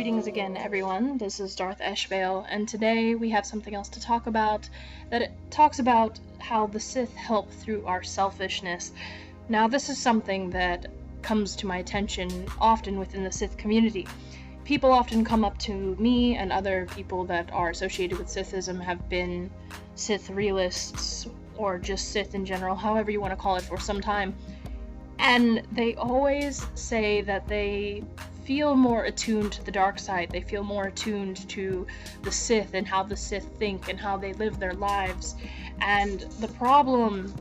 Greetings again, everyone. This is Darth EshBa'al, and today we have something else to talk about, that it talks about how the Sith help through our selfishness. Now, this is something that comes to my attention often within the Sith community. People often come up to me and other people that are associated with Sithism, have been Sith realists, or just Sith in general, however you want to call it, for some time, and they always say that they feel more attuned to the dark side. They feel more attuned to the Sith and how the Sith think and how they live their lives. And the problem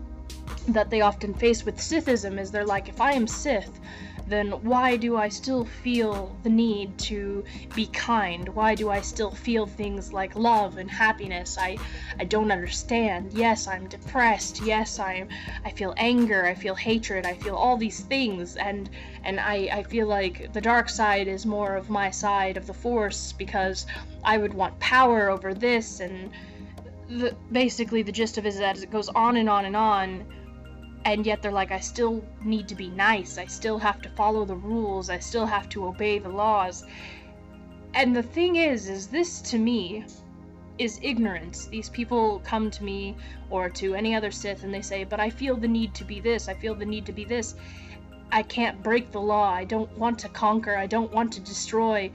that they often face with Sithism is they're like, if I am Sith, then why do I still feel the need to be kind? Why do I still feel things like love and happiness? I don't understand. Yes, I'm depressed. Yes, I feel anger. I feel hatred. I feel all these things, and I feel like the dark side is more of my side of the Force because I would want power over this. And basically the gist of it is that it goes on and on and on. And yet they're like, I still need to be nice, I still have to follow the rules, I still have to obey the laws. And the thing is this to me is ignorance. These people come to me or to any other Sith and they say, but I feel the need to be this, I feel the need to be this. I can't break the law, I don't want to conquer, I don't want to destroy.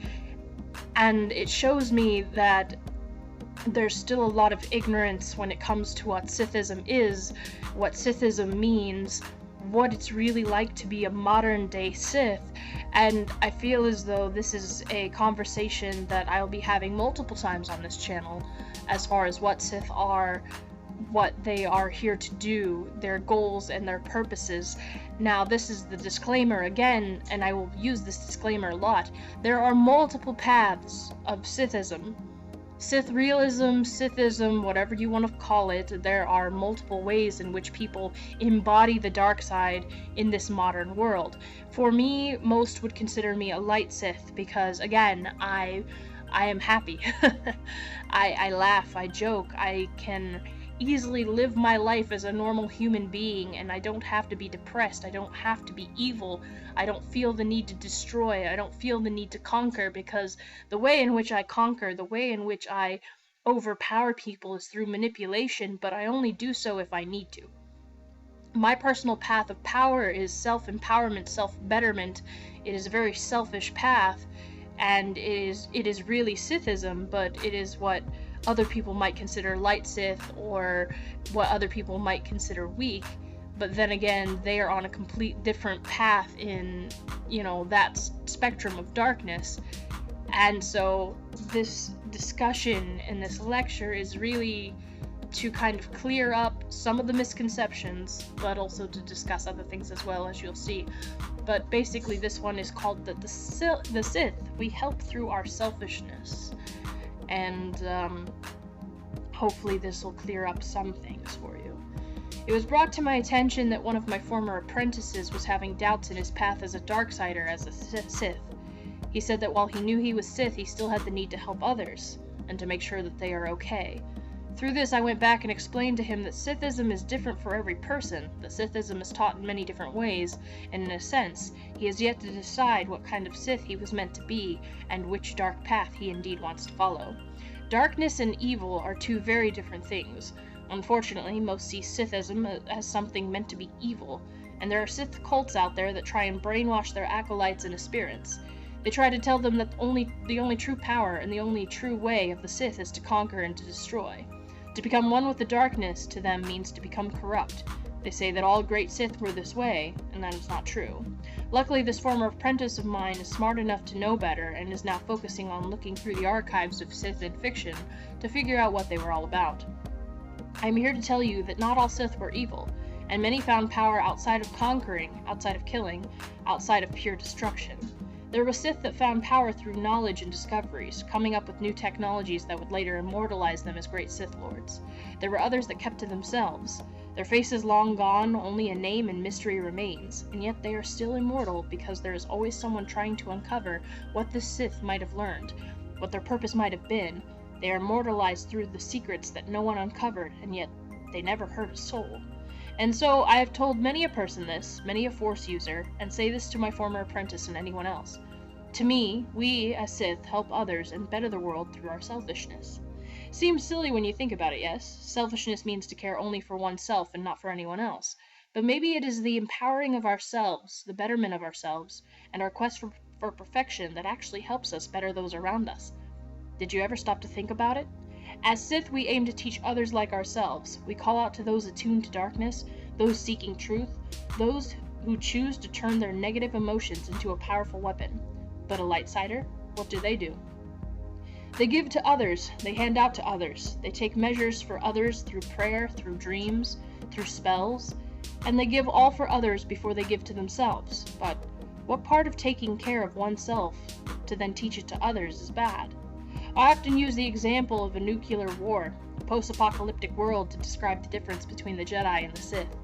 And it shows me that there's still a lot of ignorance when it comes to what Sithism is, what Sithism means, what it's really like to be a modern day Sith. And I feel as though this is a conversation that I'll be having multiple times on this channel as far as what Sith are, what they are here to do, their goals and their purposes. Now, this is the disclaimer again, and I will use this disclaimer a lot. There are multiple paths of Sithism. Sith realism, Sithism, whatever you want to call it, there are multiple ways in which people embody the dark side in this modern world. For me, most would consider me a light Sith because, again, I am happy. I laugh, I joke, I can easily live my life as a normal human being, and I don't have to be depressed, I don't have to be evil, I don't feel the need to destroy, I don't feel the need to conquer, because the way in which I conquer, the way in which I overpower people is through manipulation, but I only do so if I need to. My personal path of power is self-empowerment, self-betterment. It is a very selfish path, and it is really Sithism, but it is what other people might consider light Sith, or what other people might consider weak. But then again, they are on a complete different path in, that spectrum of darkness. And so this discussion and this lecture is really to kind of clear up some of the misconceptions, but also to discuss other things as well, as you'll see. But basically this one is called the Sith. We help through our selfishness. And hopefully this will clear up some things for you. It was brought to my attention that one of my former apprentices was having doubts in his path as a Darksider, as a Sith. He said that while he knew he was Sith, he still had the need to help others, and to make sure that they are okay. Through this, I went back and explained to him that Sithism is different for every person, that Sithism is taught in many different ways, and in a sense, he has yet to decide what kind of Sith he was meant to be, and which dark path he indeed wants to follow. Darkness and evil are two very different things. Unfortunately, most see Sithism as something meant to be evil, and there are Sith cults out there that try and brainwash their acolytes and aspirants. They try to tell them that the only true power and the only true way of the Sith is to conquer and to destroy. To become one with the darkness to them means to become corrupt. They say that all great Sith were this way, and that is not true. Luckily, this former apprentice of mine is smart enough to know better and is now focusing on looking through the archives of Sith and fiction to figure out what they were all about. I am here to tell you that not all Sith were evil, and many found power outside of conquering, outside of killing, outside of pure destruction. There were Sith that found power through knowledge and discoveries, coming up with new technologies that would later immortalize them as great Sith Lords. There were others that kept to themselves. Their faces long gone, only a name and mystery remains, and yet they are still immortal because there is always someone trying to uncover what the Sith might have learned, what their purpose might have been. They are immortalized through the secrets that no one uncovered, and yet they never hurt a soul. And so I have told many a person this, many a Force user, and say this to my former apprentice and anyone else. To me, we as Sith help others and better the world through our selfishness. Seems silly when you think about it, yes? Selfishness means to care only for oneself and not for anyone else. But maybe it is the empowering of ourselves, the betterment of ourselves, and our quest for perfection that actually helps us better those around us. Did you ever stop to think about it? As Sith, we aim to teach others like ourselves. We call out to those attuned to darkness, those seeking truth, those who choose to turn their negative emotions into a powerful weapon. But a lightsider, what do? They give to others, they hand out to others, they take measures for others through prayer, through dreams, through spells, and they give all for others before they give to themselves. But what part of taking care of oneself to then teach it to others is bad? I often use the example of a nuclear war, a post-apocalyptic world, to describe the difference between the Jedi and the Sith.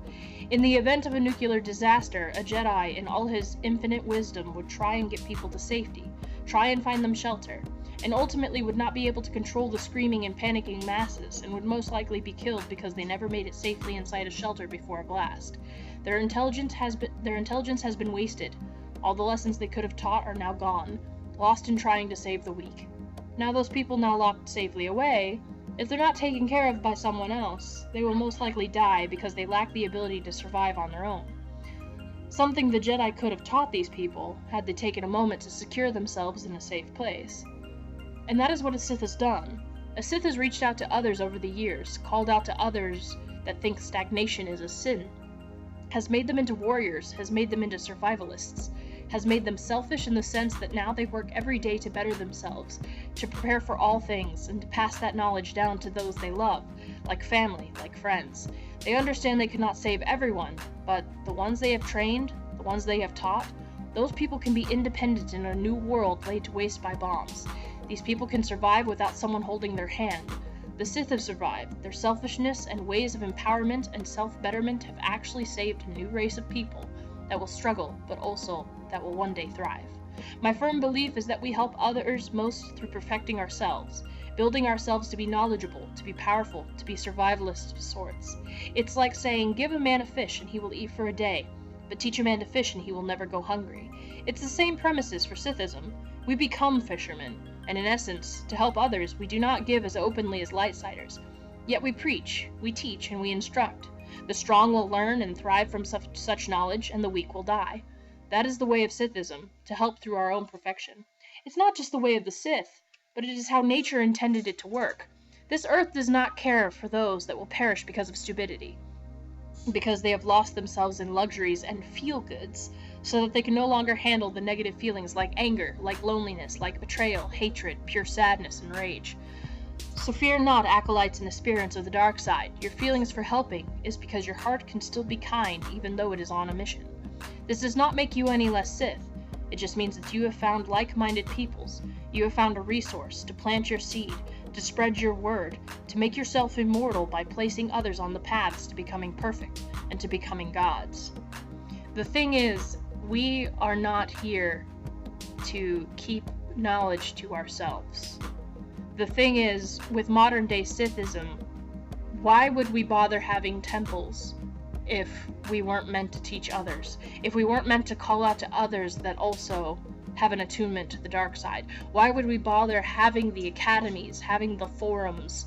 In the event of a nuclear disaster, a Jedi, in all his infinite wisdom, would try and get people to safety, try and find them shelter, and ultimately would not be able to control the screaming and panicking masses, and would most likely be killed because they never made it safely inside a shelter before a blast. Their intelligence has been wasted. All the lessons they could have taught are now gone, lost in trying to save the weak. Now those people now locked safely away, if they're not taken care of by someone else, they will most likely die because they lack the ability to survive on their own. Something the Jedi could have taught these people had they taken a moment to secure themselves in a safe place. And that is what a Sith has done. A Sith has reached out to others over the years, called out to others that think stagnation is a sin, has made them into warriors, has made them into survivalists, has made them selfish in the sense that now they work every day to better themselves, to prepare for all things, and to pass that knowledge down to those they love, like family, like friends. They understand they cannot save everyone, but the ones they have trained, the ones they have taught, those people can be independent in a new world laid to waste by bombs. These people can survive without someone holding their hand. The Sith have survived. Their selfishness and ways of empowerment and self-betterment have actually saved a new race of people that will struggle, but also that will one day thrive. My firm belief is that we help others most through perfecting ourselves, building ourselves to be knowledgeable, to be powerful, to be survivalists of sorts. It's like saying, give a man a fish and he will eat for a day, but teach a man to fish and he will never go hungry. It's the same premises for Sithism. We become fishermen, and in essence, to help others, we do not give as openly as lightsiders. Yet we preach, we teach, and we instruct. The strong will learn and thrive from such knowledge, and the weak will die. That is the way of Sithism, to help through our own perfection. It's not just the way of the Sith, but it is how nature intended it to work. This earth does not care for those that will perish because of stupidity, because they have lost themselves in luxuries and feel-goods, so that they can no longer handle the negative feelings like anger, like loneliness, like betrayal, hatred, pure sadness, and rage. So fear not, acolytes and aspirants of the dark side. Your feelings for helping is because your heart can still be kind even though it is on a mission. This does not make you any less Sith. It just means that you have found like-minded peoples. You have found a resource to plant your seed, to spread your word, to make yourself immortal by placing others on the paths to becoming perfect and to becoming gods. The thing is, we are not here to keep knowledge to ourselves. The thing is, with modern day Sithism, why would we bother having temples if we weren't meant to teach others? If we weren't meant to call out to others that also have an attunement to the dark side? Why would we bother having the academies, having the forums,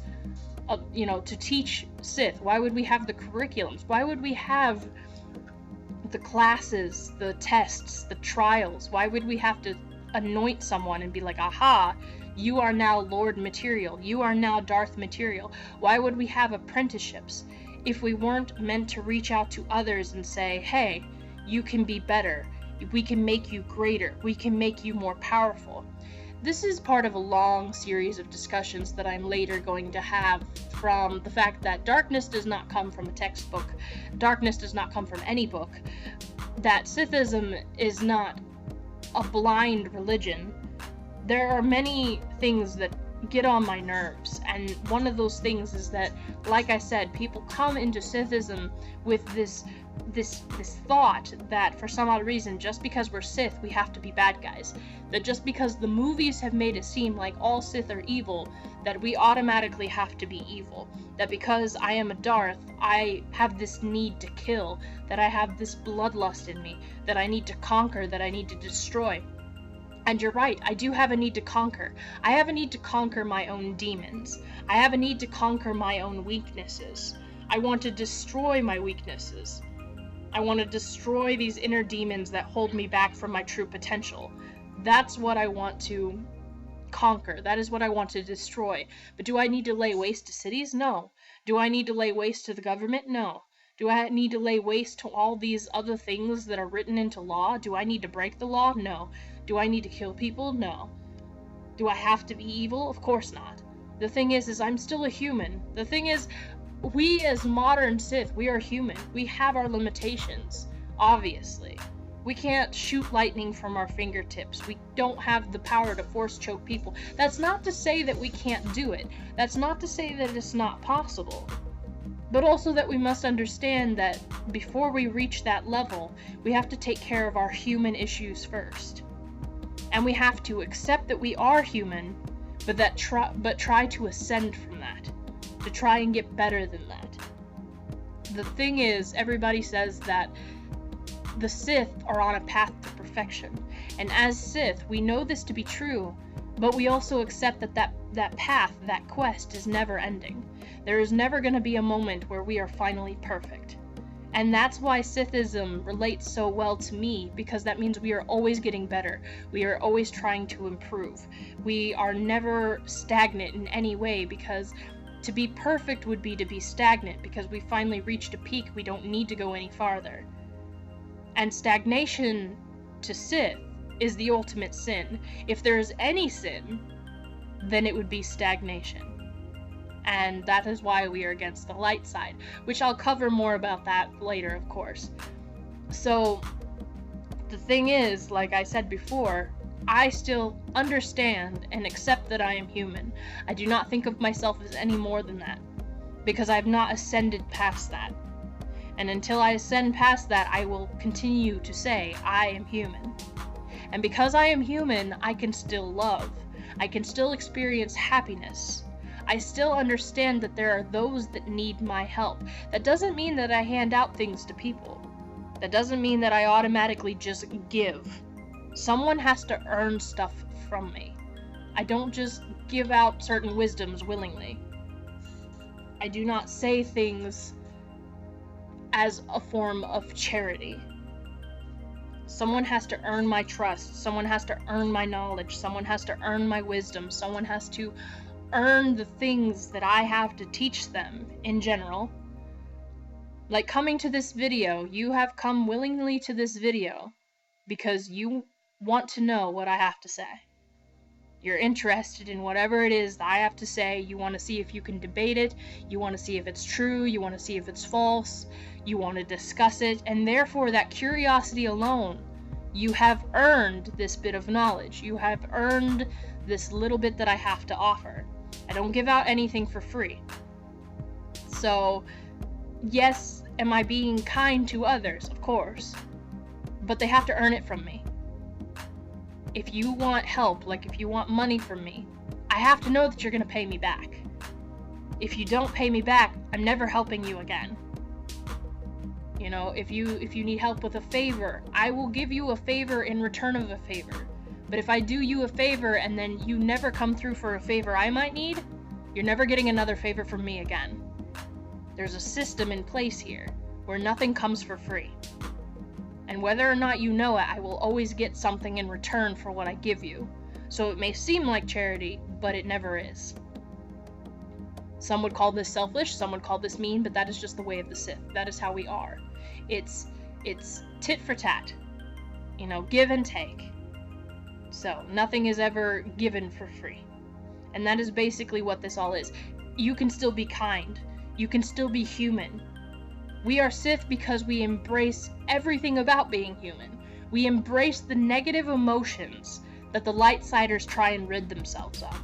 to teach Sith? Why would we have the curriculums? Why would we have the classes, the tests, the trials? Why would we have to anoint someone and be like, aha, you are now Lord material, you are now Darth material? Why would we have apprenticeships if we weren't meant to reach out to others and say, hey, you can be better, we can make you greater, we can make you more powerful? This is part of a long series of discussions that I'm later going to have from the fact that darkness does not come from a textbook, darkness does not come from any book, that Sithism is not a blind religion. There are many things that get on my nerves, and one of those things is that, like I said, people come into Sithism with this thought that for some odd reason, just because we're Sith, we have to be bad guys. That just because the movies have made it seem like all Sith are evil, that we automatically have to be evil. That because I am a Darth, I have this need to kill, that I have this bloodlust in me, that I need to conquer, that I need to destroy. And you're right, I do have a need to conquer. I have a need to conquer my own demons. I have a need to conquer my own weaknesses. I want to destroy my weaknesses. I want to destroy these inner demons that hold me back from my true potential. That's what I want to conquer. That is what I want to destroy. But do I need to lay waste to cities? No. Do I need to lay waste to the government? No. Do I need to lay waste to all these other things that are written into law? Do I need to break the law? No. Do I need to kill people? No. Do I have to be evil? Of course not. The thing is I'm still a human. The thing is, we as modern Sith, we are human. We have our limitations, obviously. We can't shoot lightning from our fingertips. We don't have the power to force choke people. That's not to say that we can't do it. That's not to say that it's not possible. But also that we must understand that before we reach that level, we have to take care of our human issues first. And we have to accept that we are human, but try to ascend from that. To try and get better than that. The thing is, everybody says that the Sith are on a path to perfection. And as Sith, we know this to be true, but we also accept that path, that quest, is never ending. There is never going to be a moment where we are finally perfect. And that's why Sithism relates so well to me, because that means we are always getting better. We are always trying to improve. We are never stagnant in any way, because to be perfect would be to be stagnant, because we finally reached a peak, we don't need to go any farther. And stagnation to Sith is the ultimate sin. If there is any sin, then it would be stagnation. And that is why we are against the light side, which I'll cover more about that later, of course. So, the thing is, like I said before, I still understand and accept that I am human. I do not think of myself as any more than that, because I have not ascended past that. And until I ascend past that, I will continue to say, I am human. And because I am human, I can still love. I can still experience happiness. I still understand that there are those that need my help. That doesn't mean that I hand out things to people. That doesn't mean that I automatically just give. Someone has to earn stuff from me. I don't just give out certain wisdoms willingly. I do not say things as a form of charity. Someone has to earn my trust. Someone has to earn my knowledge. Someone has to earn my wisdom. Someone has to earn the things that I have to teach them in general. Like coming to this video, you have come willingly to this video because you want to know what I have to say. You're interested in whatever it is that I have to say. You want to see if you can debate it. You want to see if it's true. You want to see if it's false. You want to discuss it. And therefore, that curiosity alone, you have earned this bit of knowledge. You have earned this little bit that I have to offer. I don't give out anything for free. So, yes, am I being kind to others? Of course. But they have to earn it from me. If you want help, like if you want money from me, I have to know that you're going to pay me back. If you don't pay me back, I'm never helping you again. You know, if you need help with a favor, I will give you a favor in return of a favor. But if I do you a favor and then you never come through for a favor I might need, you're never getting another favor from me again. There's a system in place here where nothing comes for free. And whether or not you know it, I will always get something in return for what I give you. So it may seem like charity, but it never is. Some would call this selfish, some would call this mean, but that is just the way of the Sith. That is how we are. It's tit for tat. You know, give and take. So, nothing is ever given for free. And that is basically what this all is. You can still be kind. You can still be human. We are Sith because we embrace everything about being human. We embrace the negative emotions that the Lightsiders try and rid themselves of.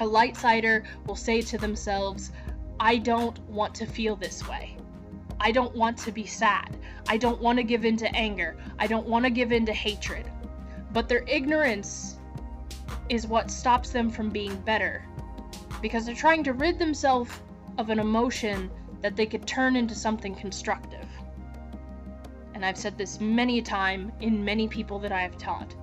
A Lightsider will say to themselves, I don't want to feel this way. I don't want to be sad. I don't want to give in to anger. I don't want to give in to hatred. But their ignorance is what stops them from being better, because they're trying to rid themselves of an emotion that they could turn into something constructive. And I've said this many a time in many people that I have taught.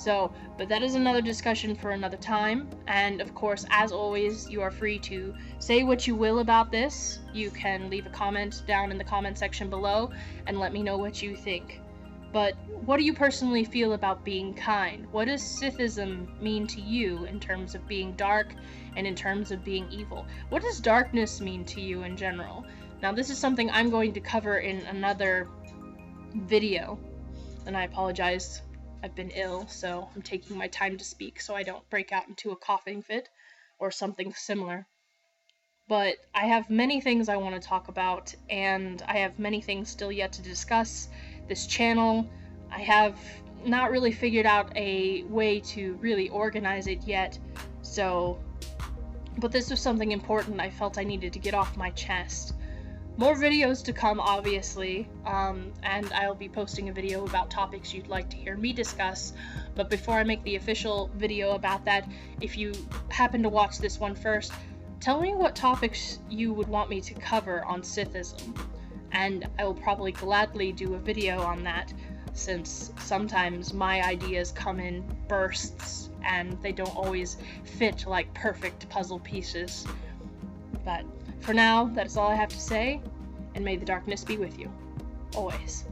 So, but that is another discussion for another time. And of course, as always, you are free to say what you will about this. You can leave a comment down in the comment section below and let me know what you think. But what do you personally feel about being kind? What does Sithism mean to you in terms of being dark and in terms of being evil? What does darkness mean to you in general? Now, this is something I'm going to cover in another video, and I apologize. I've been ill, so I'm taking my time to speak so I don't break out into a coughing fit or something similar. But I have many things I want to talk about, and I have many things still yet to discuss. This channel, I have not really figured out a way to really organize it yet, but this was something important I felt I needed to get off my chest. More videos to come, obviously, and I'll be posting a video about topics you'd like to hear me discuss. But before I make the official video about that, if you happen to watch this one first, tell me what topics you would want me to cover on Sithism, and I will probably gladly do a video on that, since sometimes my ideas come in bursts and they don't always fit like perfect puzzle pieces. But for now, that is all I have to say, and may the darkness be with you, always.